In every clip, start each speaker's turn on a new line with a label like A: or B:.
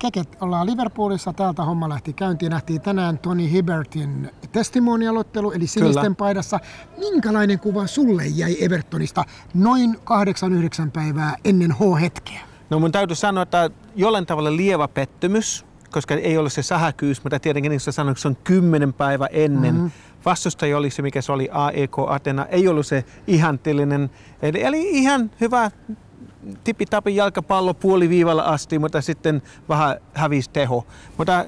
A: Keket, ollaan Liverpoolissa, täältä homma lähti käyntiin. Nähtiin tänään Tony Hibbertin testimonialottelu, eli sinisten paidassa. Minkälainen kuva sulle jäi Evertonista noin 8-9 päivää ennen H-hetkeä?
B: No mun täytyy sanoa, että jollain tavalla lievä pettymys, koska ei ole se sähäkyys, mutta tietenkin niin kuin sanoin, se on 10 päivää ennen. Vastustaja oli se, mikä se oli, AEK Athena, ei ollut se ihanteellinen, eli ihan hyvä tipi-tapi jalkapallo puoliviivalla asti, mutta sitten vähän hävisi teho. Mutta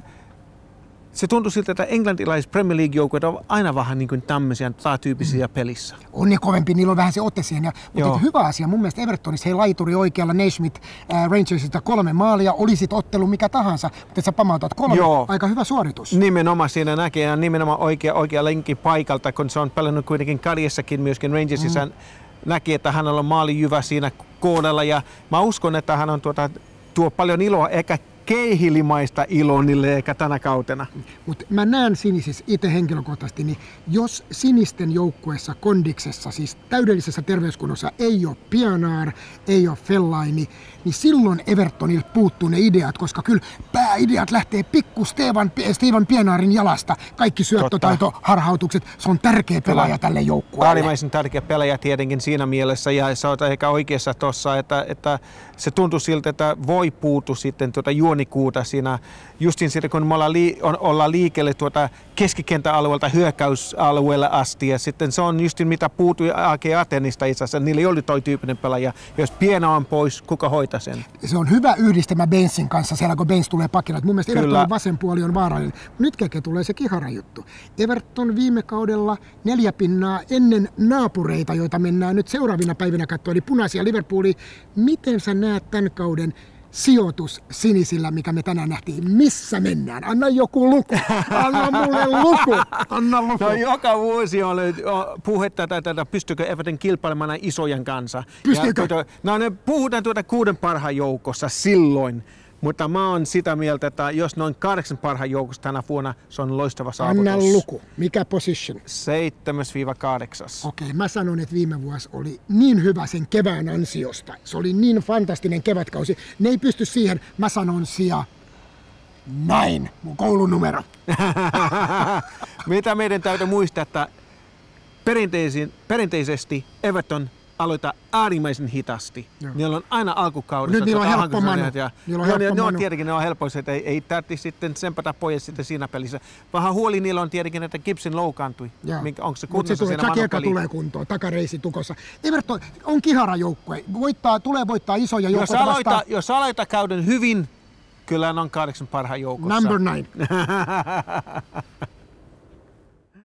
B: se tuntui siltä, että englantilaiset Premier League-joukkueet ovat aina vähän niin kuin tämmöisiä tyyppisiä pelissä.
A: On ne kovempi, niillä on vähän se ote siihen. Mutta hyvä asia, mun mielestä Evertonissa hei laituri oikealla, Naismith Rangersista 3 maalia, olisit ottelu mikä tahansa, mutta sä pamautat 3, aika hyvä suoritus.
B: Nimenomaan siinä näkee ja nimenomaan oikea lenkki paikalta, kun se on pelannut kuitenkin karjassakin myöskin Rangersissa. Näki, että hänellä on maalijyvä siinä kohdalla ja mä uskon, että hän on tuo paljon iloa eikä keihilimaista ilonille eikä tänä kautena.
A: Mutta mä näen sinisissä itse henkilökohtaisesti, niin jos sinisten joukkueessa kondiksessa, siis täydellisessä terveyskunnossa ei ole Pienaar, ei ole Fellaini, niin silloin Evertonilta puuttuu ne ideat, koska kyllä pääideat lähtee pikku Stevan Pienaarin jalasta. Kaikki syöttötaito, harhautukset, se on tärkeä pelaaja tälle joukkueelle.
B: Äärimmäisen tärkeä pelaaja tietenkin siinä mielessä ja sä oot ehkä oikeassa tuossa, että se tuntuu siltä, että voi puutu sitten juonikuuta siinä, justiin siitä kun me ollaan liikkeelle keskikentäalueelta hyökkäysalueelle asti ja sitten se on justiin mitä puutui AEK Athenista itse asiassa, niillä ei ollut toi tyyppinen pelaaja. Jos Pienaar on pois, kuka hoitaa sen?
A: Se on hyvä yhdistelmä Bensin kanssa siellä, kun Bens tulee pakilla. Mun mielestä Evertonin vasen puoli on vaarallinen. Nyt Keke tulee se kihara juttu. Everton viime kaudella 4 pinnaa ennen naapureita, joita mennään nyt seuraavina päivinä katsoa, eli punaisia Liverpoolia. Miten sä näet tämän kauden sijoitus sinisillä, mikä me tänään nähtiin? Missä mennään? Anna joku luku. Anna mulle luku. Anna luku.
B: No, joka vuosi on puhetta, että pystyykö Everton kilpailemaan isojen kanssa.
A: Pystyykö?
B: No ne puhutaan 6 parhaan joukossa silloin. Mutta mä oon sitä mieltä, että jos noin 8 parhaan joukossa tänä vuonna, se on loistava saavutus.
A: Anna luku. Mikä position? 7-8. Okei, mä sanon, että viime vuosi oli niin hyvä sen kevään ansiosta. Se oli niin fantastinen kevätkausi. Ne ei pysty siihen. Mä sanon sija 9, mun koulunumero.
B: Mitä meidän täytyy muistaa, että perinteisesti Everton aloittaa äärimmäisen hitaasti. Niillä on aina alkukaudessa.
A: Nyt niillä on helppo manu.
B: Tietenkin ne on helpoisia, että ei tarvitse sitten sempata pois sitten siinä pelissä. Vähän huoli niillä on tietenkin, että Gibson loukkaantui. Onko se kunnossa siinä
A: manupeliin? Tulee kuntoon, takareisi tukossa. Everton on kihara joukkue. Tulee voittaa isoja joukkoja vastaan.
B: Jos aloittaa kauden hyvin, kyllä on 8 parhaan joukossa.
A: Number 9.